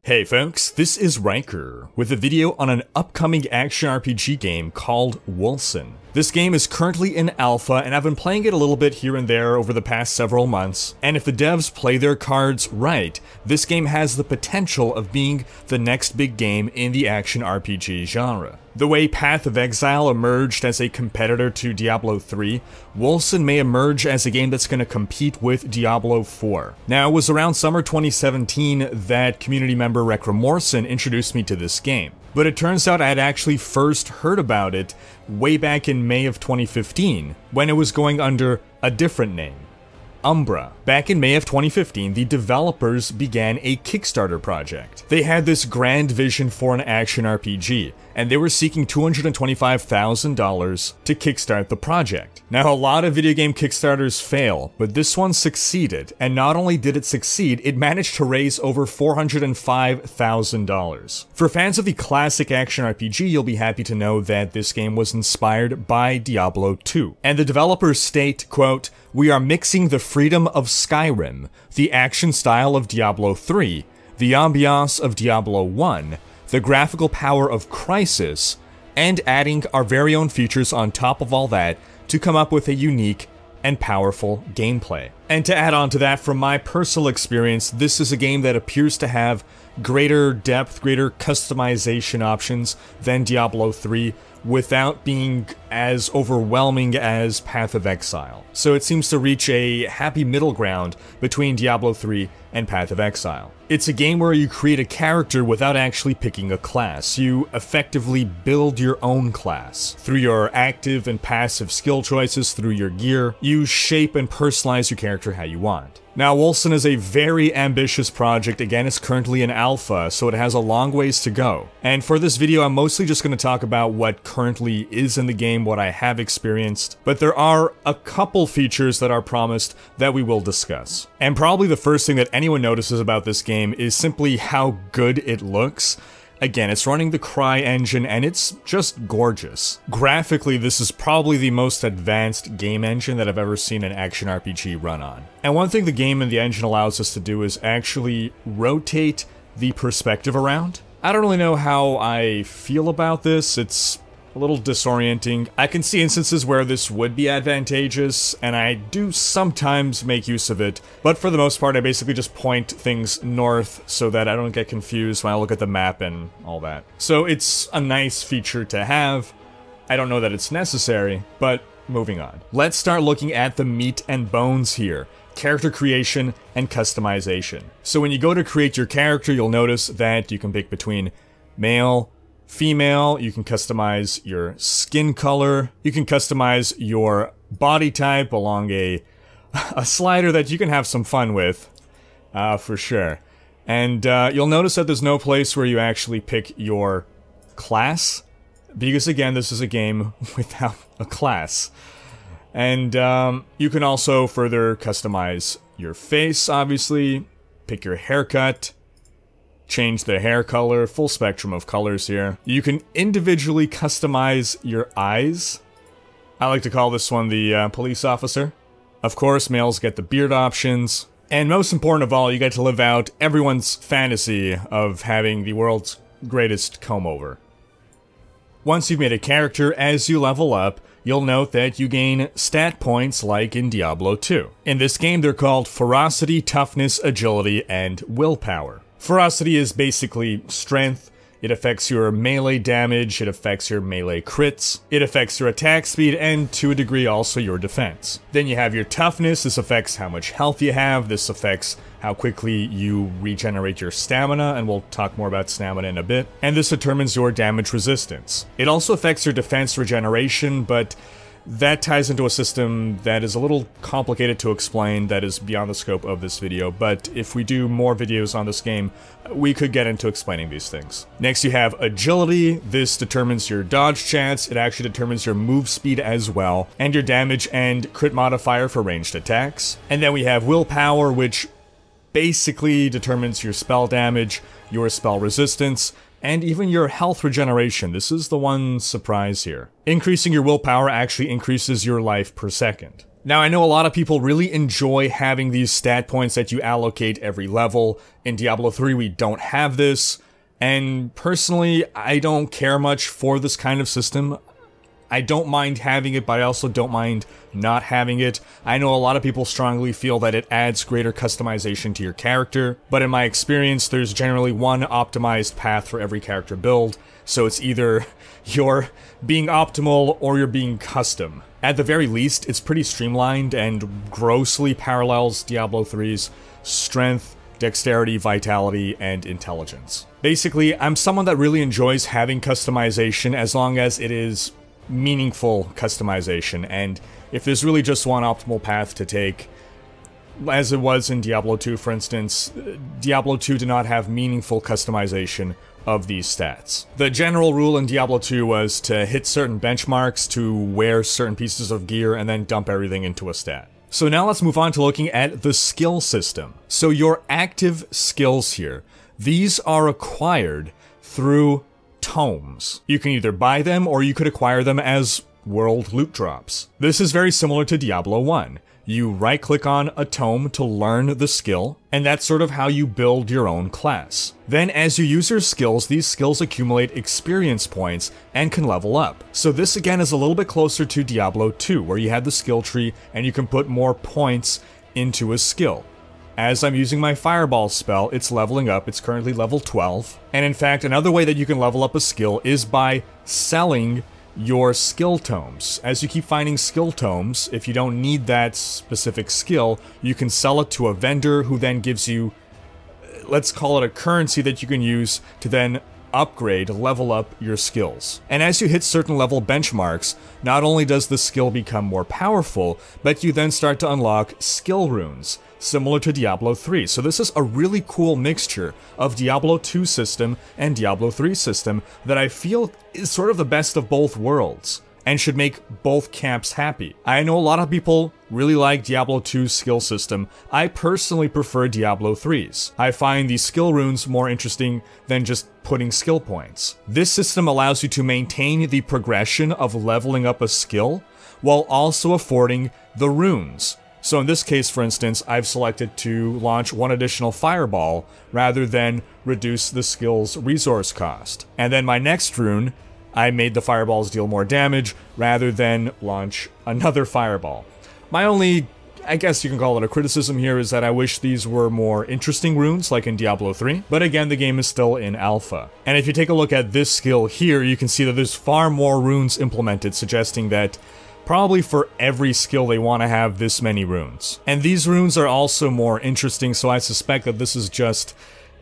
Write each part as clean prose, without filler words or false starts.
Hey folks, this is Rhykker with a video on an upcoming action RPG game called Wolcen. This game is currently in alpha, and I've been playing it a little bit here and there over the past several months, and if the devs play their cards right, this game has the potential of being the next big game in the action RPG genre. The way Path of Exile emerged as a competitor to Diablo 3, Wolcen may emerge as a game that's going to compete with Diablo 4. Now, it was around summer 2017 that community member Recramorcen introduced me to this game, but it turns out I had actually first heard about it way back in May of 2015, when it was going under a different name. Umbra. Back in May of 2015, the developers began a Kickstarter project. They had this grand vision for an action RPG, and they were seeking $225,000 to kickstart the project. Now, a lot of video game Kickstarters fail, but this one succeeded, and not only did it succeed, it managed to raise over $405,000. For fans of the classic action RPG, you'll be happy to know that this game was inspired by Diablo 2. And the developers state, quote, "We are mixing the freedom of Skyrim, the action style of Diablo 3, the ambiance of Diablo 1, the graphical power of Crisis, and adding our very own features on top of all that to come up with a unique and powerful gameplay." And to add on to that, from my personal experience, this is a game that appears to have greater depth, greater customization options than Diablo 3, without being as overwhelming as Path of Exile. So it seems to reach a happy middle ground between Diablo 3 and Path of Exile. It's a game where you create a character without actually picking a class. You effectively build your own class. Through your active and passive skill choices, through your gear, you shape and personalize your character how you want. Now, Wolcen is a very ambitious project. Again, it's currently in alpha, so it has a long ways to go. And for this video, I'm mostly just going to talk about what currently is in the game, what I have experienced, but there are a couple features that are promised that we will discuss. And probably the first thing that anyone notices about this game is simply how good it looks. Again, it's running the Cry engine, and it's just gorgeous. Graphically, this is probably the most advanced game engine that I've ever seen an action RPG run on. And one thing the game and the engine allows us to do is actually rotate the perspective around. I don't really know how I feel about this. It's a little disorienting. I can see instances where this would be advantageous, and I do sometimes make use of it, but for the most part I basically just point things north so that I don't get confused when I look at the map and all that. So it's a nice feature to have. I don't know that it's necessary, but moving on. Let's start looking at the meat and bones here. Character creation and customization. So when you go to create your character, you'll notice that you can pick between male, female, you can customize your skin color, you can customize your body type along a slider that you can have some fun with, for sure. And you'll notice that there's no place where you actually pick your class, because again, this is a game without a class. And you can also further customize your face, obviously, pick your haircut, change the hair color, full spectrum of colors here. You can individually customize your eyes. I like to call this one the police officer. Of course, males get the beard options. And most important of all, you get to live out everyone's fantasy of having the world's greatest comb-over. Once you've made a character, as you level up, you'll note that you gain stat points like in Diablo 2. In this game, they're called Ferocity, Toughness, Agility, and Willpower. Ferocity is basically strength. It affects your melee damage, it affects your melee crits, it affects your attack speed, and to a degree also your defense. Then you have your toughness. This affects how much health you have, this affects how quickly you regenerate your stamina, and we'll talk more about stamina in a bit. And this determines your damage resistance. It also affects your defense regeneration, but that ties into a system that is a little complicated to explain, that is beyond the scope of this video, but if we do more videos on this game, we could get into explaining these things. Next you have agility. This determines your dodge chance, it actually determines your move speed as well, and your damage and crit modifier for ranged attacks. And then we have willpower, which basically determines your spell damage, your spell resistance, and even your health regeneration. This is the one surprise here. Increasing your willpower actually increases your life per second. Now, I know a lot of people really enjoy having these stat points that you allocate every level. In Diablo 3, we don't have this, and personally, I don't care much for this kind of system. I don't mind having it, but I also don't mind not having it. I know a lot of people strongly feel that it adds greater customization to your character, but in my experience, there's generally one optimized path for every character build, so it's either you're being optimal or you're being custom. At the very least, it's pretty streamlined and grossly parallels Diablo 3's strength, dexterity, vitality, and intelligence. Basically, I'm someone that really enjoys having customization as long as it is meaningful customization, and if there's really just one optimal path to take, as it was in Diablo 2 for instance, Diablo 2 did not have meaningful customization of these stats. The general rule in Diablo 2 was to hit certain benchmarks, to wear certain pieces of gear, and then dump everything into a stat. So now let's move on to looking at the skill system. So your active skills here, these are acquired through tomes. You can either buy them or you could acquire them as world loot drops. This is very similar to Diablo 1. You right-click on a tome to learn the skill, and that's sort of how you build your own class. Then as you use your skills, these skills accumulate experience points and can level up. So this again is a little bit closer to Diablo 2, where you have the skill tree and you can put more points into a skill. As I'm using my Fireball spell, it's leveling up, it's currently level 12. And in fact, another way that you can level up a skill is by selling your skill tomes. As you keep finding skill tomes, if you don't need that specific skill, you can sell it to a vendor who then gives you, let's call it a currency that you can use to then upgrade, level up your skills. And as you hit certain level benchmarks, not only does the skill become more powerful, but you then start to unlock skill runes, similar to Diablo 3. So this is a really cool mixture of Diablo 2 system and Diablo 3 system that I feel is sort of the best of both worlds, and should make both camps happy. I know a lot of people really like Diablo 2's skill system. I personally prefer Diablo 3's. I find the skill runes more interesting than just putting skill points. This system allows you to maintain the progression of leveling up a skill, while also affording the runes. So in this case, for instance, I've selected to launch one additional Fireball rather than reduce the skill's resource cost. And then my next rune, I made the Fireballs deal more damage rather than launch another Fireball. My only, I guess you can call it a criticism here, is that I wish these were more interesting runes like in Diablo 3, but again, the game is still in alpha. And if you take a look at this skill here, you can see that there's far more runes implemented, suggesting that probably for every skill they want to have this many runes. And these runes are also more interesting, so I suspect that this is just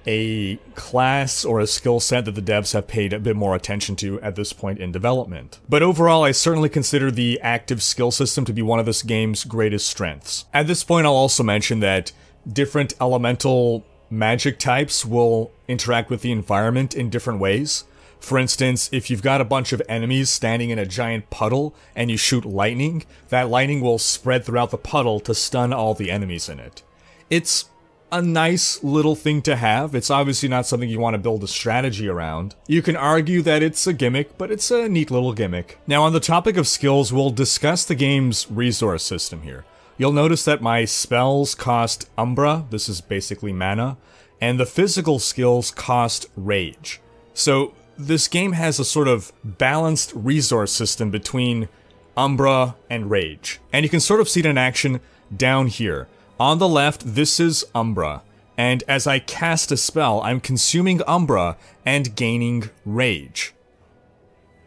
a class or a skill set that the devs have paid a bit more attention to at this point in development. But overall, I certainly consider the active skill system to be one of this game's greatest strengths. At this point, I'll also mention that different elemental magic types will interact with the environment in different ways. For instance, if you've got a bunch of enemies standing in a giant puddle and you shoot lightning, that lightning will spread throughout the puddle to stun all the enemies in it. It's a nice little thing to have. It's obviously not something you want to build a strategy around. You can argue that it's a gimmick, but it's a neat little gimmick. Now, on the topic of skills, we'll discuss the game's resource system here. You'll notice that my spells cost Umbra, this is basically mana, and the physical skills cost Rage. So this game has a sort of balanced resource system between Umbra and Rage. And you can sort of see it in action down here. On the left, this is Umbra, and as I cast a spell, I'm consuming Umbra and gaining Rage.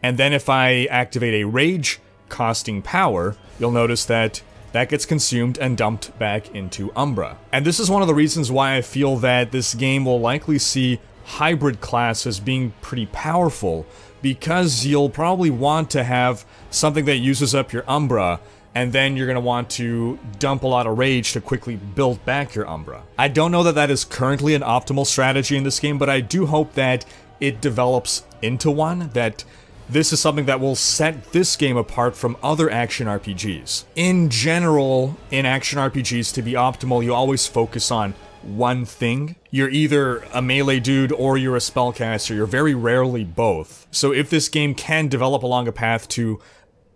And then if I activate a Rage costing power, you'll notice that that gets consumed and dumped back into Umbra. And this is one of the reasons why I feel that this game will likely see hybrid classes being pretty powerful, because you'll probably want to have something that uses up your Umbra, and then you're going to want to dump a lot of Rage to quickly build back your Umbra. I don't know that that is currently an optimal strategy in this game, but I do hope that it develops into one, that this is something that will set this game apart from other action RPGs. In general, in action RPGs, to be optimal, you always focus on one thing. You're either a melee dude or you're a spellcaster. You're very rarely both. So if this game can develop along a path to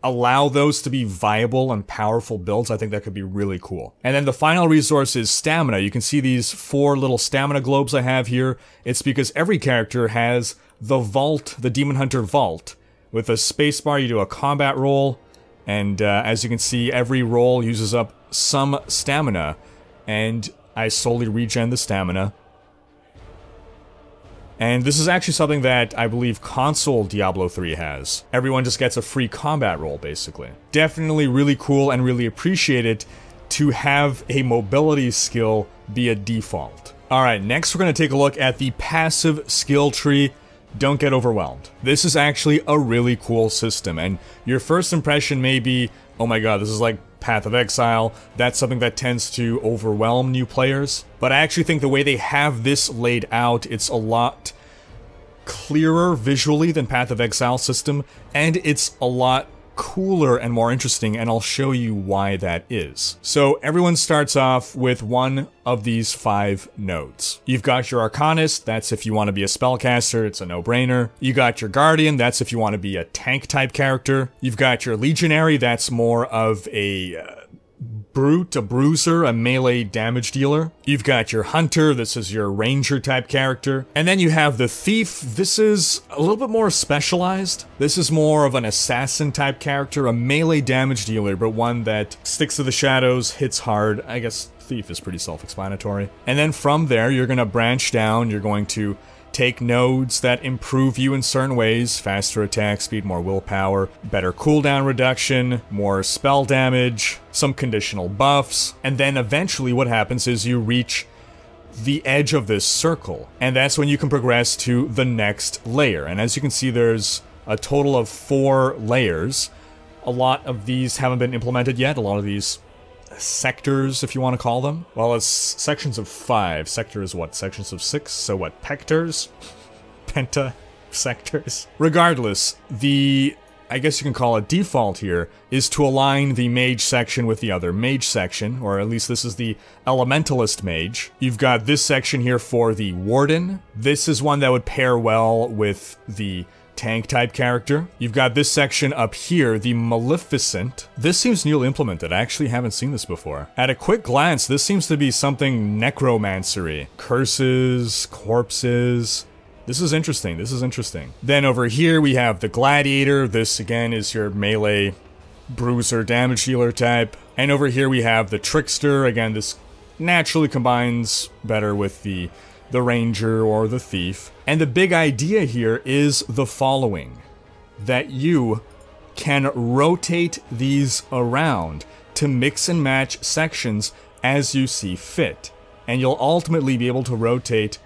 allow those to be viable and powerful builds, I think that could be really cool. And then the final resource is stamina. You can see these 4 little stamina globes I have here. It's because every character has the vault, the Demon Hunter vault. With a spacebar, you do a combat roll, and as you can see, every roll uses up some stamina, and I slowly regen the stamina. And this is actually something that I believe console Diablo 3 has. Everyone just gets a free combat roll, basically. Definitely really cool and really appreciate it to have a mobility skill be a default. Alright, next we're going to take a look at the passive skill tree. Don't get overwhelmed. This is actually a really cool system, and your first impression may be, oh my god, this is like Path of Exile. That's something that tends to overwhelm new players. But I actually think the way they have this laid out, it's a lot clearer visually than Path of Exile system, and it's a lot cooler and more interesting, and I'll show you why that is. So everyone starts off with one of these 5 nodes. You've got your Arcanist, that's if you want to be a spellcaster, it's a no-brainer. You got your Guardian, that's if you want to be a tank type character. You've got your Legionary, that's more of a brute, a bruiser, a melee damage dealer. You've got your Hunter, this is your ranger type character. And then you have the Thief, this is a little bit more specialized. This is more of an assassin type character, a melee damage dealer, but one that sticks to the shadows, hits hard. I guess Thief is pretty self-explanatory. And then from there, you're gonna branch down, you're going to take nodes that improve you in certain ways, faster attack speed, more willpower, better cooldown reduction, more spell damage, some conditional buffs, and then eventually what happens is you reach the edge of this circle, and that's when you can progress to the next layer. And as you can see, there's a total of 4 layers. A lot of these haven't been implemented yet, a lot of these sectors, if you want to call them. Well, it's sections of 5. Sector is what? Sections of 6? So what? Pectors? Penta sectors? Regardless, I guess you can call it default here, is to align the mage section with the other mage section, or at least this is the elementalist mage. You've got this section here for the warden. This is one that would pair well with the tank type character. You've got this section up here, the Maleficent. This seems newly implemented. I actually haven't seen this before. At a quick glance, this seems to be something necromancery. Curses, corpses. This is interesting. This is interesting. Then over here we have the Gladiator. This again is your melee bruiser damage dealer type. And over here we have the Trickster. Again, this naturally combines better with the Ranger or the Thief. And the big idea here is the following: that you can rotate these around to mix and match sections as you see fit. And you'll ultimately be able to rotate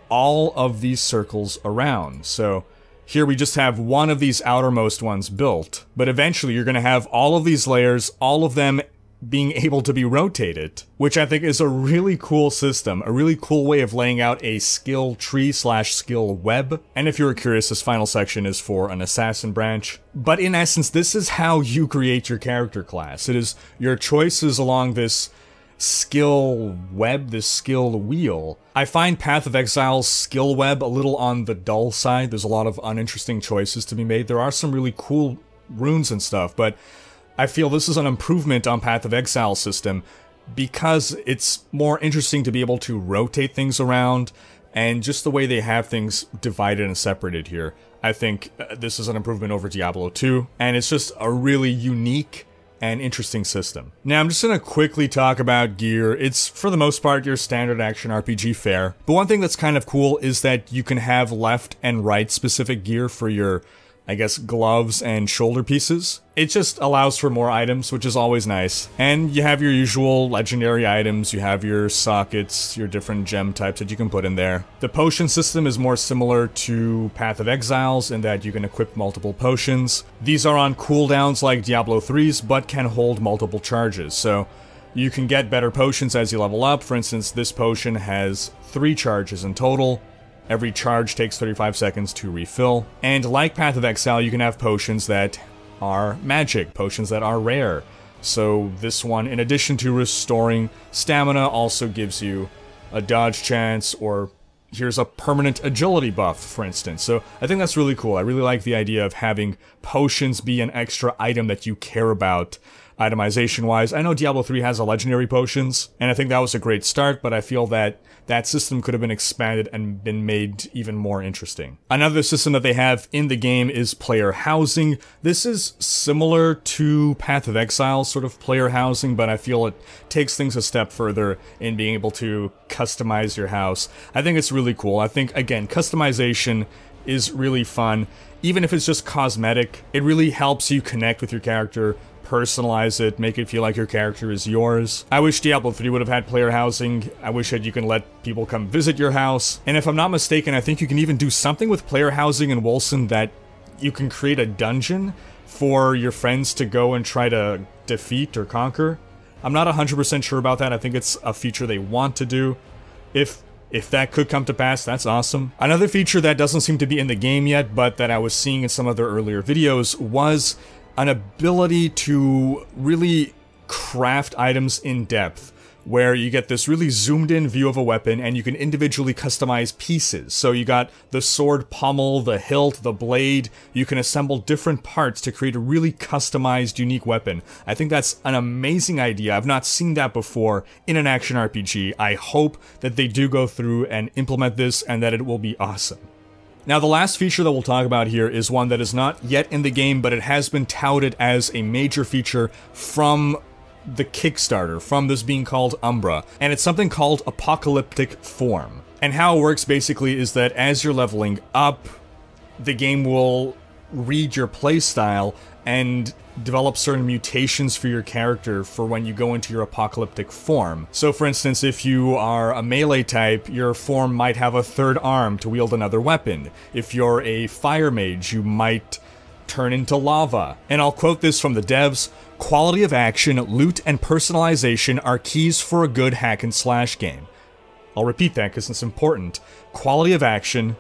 all of these circles around. So here we just have one of these outermost ones built, but eventually you're going to have all of these layers, all of them being able to be rotated, which I think is a really cool system, a really cool way of laying out a skill tree / skill web. And if you were curious, this final section is for an assassin branch. But in essence, this is how you create your character class. It is your choices along this skill web, this skill wheel. I find Path of Exile's skill web a little on the dull side. There's a lot of uninteresting choices to be made. There are some really cool runes and stuff, but I feel this is an improvement on Path of Exile system because it's more interesting to be able to rotate things around, and just the way they have things divided and separated here. I think this is an improvement over Diablo 2, and it's just a really unique and interesting system. Now I'm just gonna quickly talk about gear. It's, for the most part, your standard action RPG fare. But one thing that's kind of cool is that you can have left and right specific gear for your, I guess, gloves and shoulder pieces. It just allows for more items, which is always nice. And you have your usual legendary items, you have your sockets, your different gem types that you can put in there. The potion system is more similar to Path of Exiles in that you can equip multiple potions. These are on cooldowns like Diablo 3's, but can hold multiple charges. So you can get better potions as you level up. For instance, this potion has 3 charges in total. Every charge takes 35 seconds to refill. And like Path of Exile, you can have potions that are magic, potions that are rare. So this one, in addition to restoring stamina, also gives you a dodge chance, or here's a permanent agility buff, for instance. So I think that's really cool. I really like the idea of having potions be an extra item that you care about itemization-wise. I know Diablo 3 has a legendary potions, and I think that was a great start, but I feel that that system could have been expanded and been made even more interesting. Another system that they have in the game is player housing. This is similar to Path of Exile sort of player housing, but I feel it takes things a step further in being able to customize your house. I think it's really cool. I think, again, customization is really fun. Even if it's just cosmetic, it really helps you connect with your character, personalize it, make it feel like your character is yours. I wish Diablo 3 would have had player housing. I wish that you can let people come visit your house. And if I'm not mistaken, I think you can even do something with player housing in Wolcen that you can create a dungeon for your friends to go and try to defeat or conquer. I'm not 100% sure about that. I think it's a feature they want to do. If that could come to pass, that's awesome. Another feature that doesn't seem to be in the game yet, but that I was seeing in some of their earlier videos, was an ability to really craft items in depth, where you get this really zoomed in view of a weapon and you can individually customize pieces. So you got the sword pommel, the hilt, the blade. You can assemble different parts to create a really customized, unique weapon. I think that's an amazing idea. I've not seen that before in an action RPG. I hope that they do go through and implement this and that it will be awesome. Now, the last feature that we'll talk about here is one that is not yet in the game, but it has been touted as a major feature from the Kickstarter, from this being called Umbra, and it's something called Apocalyptic Form. And how it works basically is that as you're leveling up, the game will read your playstyle and develop certain mutations for your character for when you go into your apocalyptic form. So for instance, if you are a melee type, your form might have a third arm to wield another weapon. If you're a fire mage, you might turn into lava. And I'll quote this from the devs: "Quality of action, loot, and personalization are keys for a good hack and slash game." I'll repeat that because it's important. Quality of action,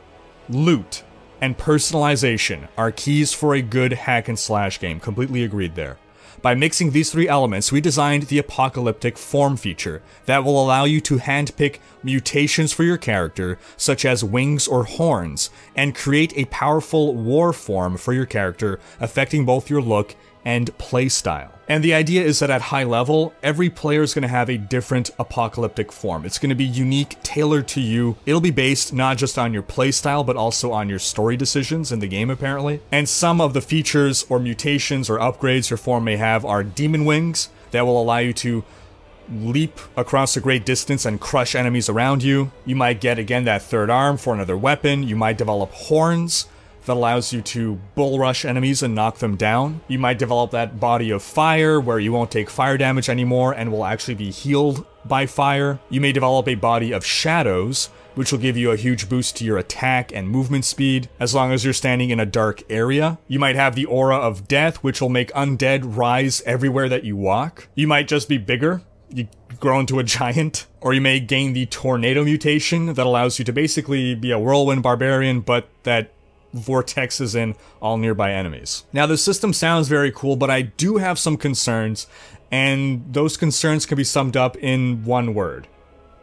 loot, and personalization are keys for a good hack and slash game. Completely agreed there. By mixing these three elements, we designed the Apocalyptic Form feature that will allow you to handpick mutations for your character, such as wings or horns, and create a powerful war form for your character, affecting both your look and playstyle. And the idea is that at high level, every player is going to have a different apocalyptic form. It's going to be unique, tailored to you. It'll be based not just on your playstyle, but also on your story decisions in the game, apparently. And some of the features or mutations or upgrades your form may have are demon wings that will allow you to leap across a great distance and crush enemies around you. You might get, again, that third arm for another weapon. You might develop horns that allows you to bull rush enemies and knock them down. You might develop that body of fire where you won't take fire damage anymore and will actually be healed by fire. You may develop a body of shadows, which will give you a huge boost to your attack and movement speed, as long as you're standing in a dark area. You might have the aura of death, which will make undead rise everywhere that you walk. You might just be bigger. You grow into a giant. Or you may gain the tornado mutation that allows you to basically be a whirlwind barbarian, but that vortexes in all nearby enemies. Now, the system sounds very cool, but I do have some concerns, and those concerns can be summed up in one word: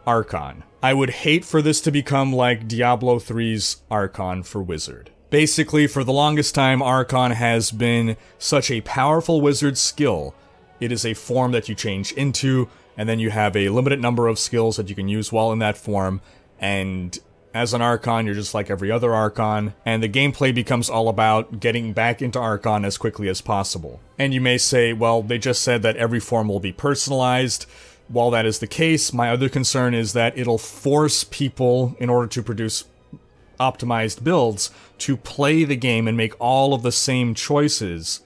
Archon. I would hate for this to become like Diablo 3's Archon for Wizard. Basically, for the longest time, Archon has been such a powerful wizard skill. It is a form that you change into, and then you have a limited number of skills that you can use while in that form, and as an Archon, you're just like every other Archon, and the gameplay becomes all about getting back into Archon as quickly as possible. And you may say, well, they just said that every form will be personalized. While that is the case, my other concern is that it'll force people, in order to produce optimized builds, to play the game and make all of the same choices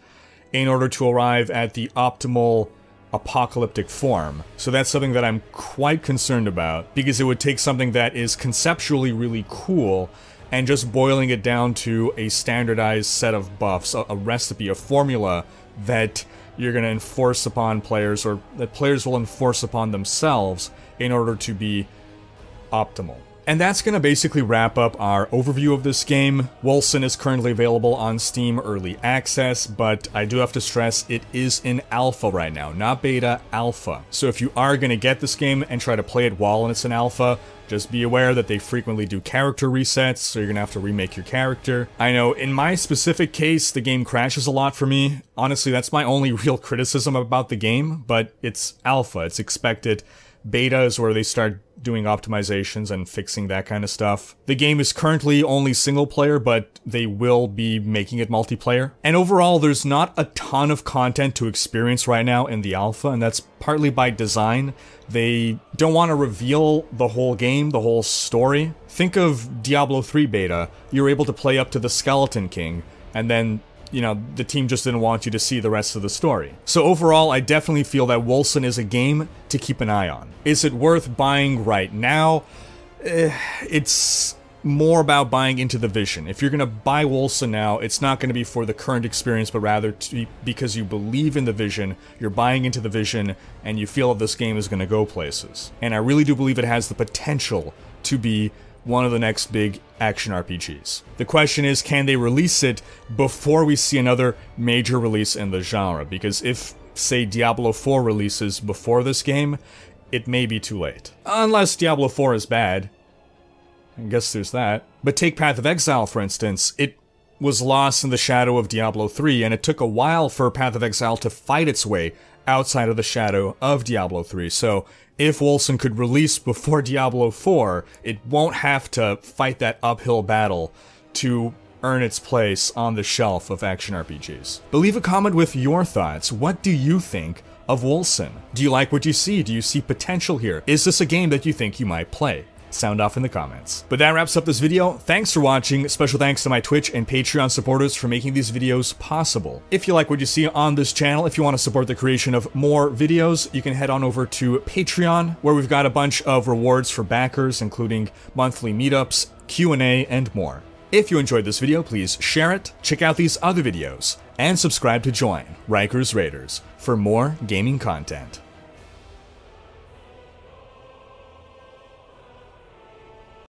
in order to arrive at the optimal apocalyptic form. So that's something that I'm quite concerned about, because it would take something that is conceptually really cool and just boiling it down to a standardized set of buffs, a recipe, a formula that you're going to enforce upon players, or that players will enforce upon themselves in order to be optimal. And that's going to basically wrap up our overview of this game. Wolcen is currently available on Steam Early Access, but I do have to stress it is in alpha right now, not beta, alpha. So if you are going to get this game and try to play it while it's in alpha, just be aware that they frequently do character resets, so you're gonna have to remake your character. I know, in my specific case, the game crashes a lot for me. Honestly, that's my only real criticism about the game, but it's alpha, it's expected. Beta is where they start doing optimizations and fixing that kind of stuff. The game is currently only single player, but they will be making it multiplayer. And overall, there's not a ton of content to experience right now in the alpha, and that's partly by design. They don't want to reveal the whole game, the whole story. Think of Diablo 3 beta. You're able to play up to the Skeleton King, and then, you know, the team just didn't want you to see the rest of the story. So overall, I definitely feel that Wolcen is a game to keep an eye on. Is it worth buying right now? It's more about buying into the vision. If you're gonna buy Wolcen now, it's not gonna be for the current experience, but rather because you believe in the vision, you're buying into the vision, and you feel that this game is gonna go places. And I really do believe it has the potential to be one of the next big action RPGs. The question is, can they release it before we see another major release in the genre? Because if, say, Diablo 4 releases before this game, it may be too late. Unless Diablo 4 is bad. I guess there's that. But take Path of Exile, for instance. It was lost in the shadow of Diablo 3, and it took a while for Path of Exile to fight its way outside of the shadow of Diablo 3. So if Wolcen could release before Diablo 4, it won't have to fight that uphill battle to earn its place on the shelf of action RPGs. But leave a comment with your thoughts. What do you think of Wolcen? Do you like what you see? Do you see potential here? Is this a game that you think you might play? Sound off in the comments. But that wraps up this video. Thanks for watching. Special thanks to my Twitch and Patreon supporters for making these videos possible. If you like what you see on this channel, if you want to support the creation of more videos, you can head on over to Patreon, where we've got a bunch of rewards for backers, including monthly meetups, Q&A, and more. If you enjoyed this video, please share it, check out these other videos, and subscribe to join Rhykker's Raiders for more gaming content.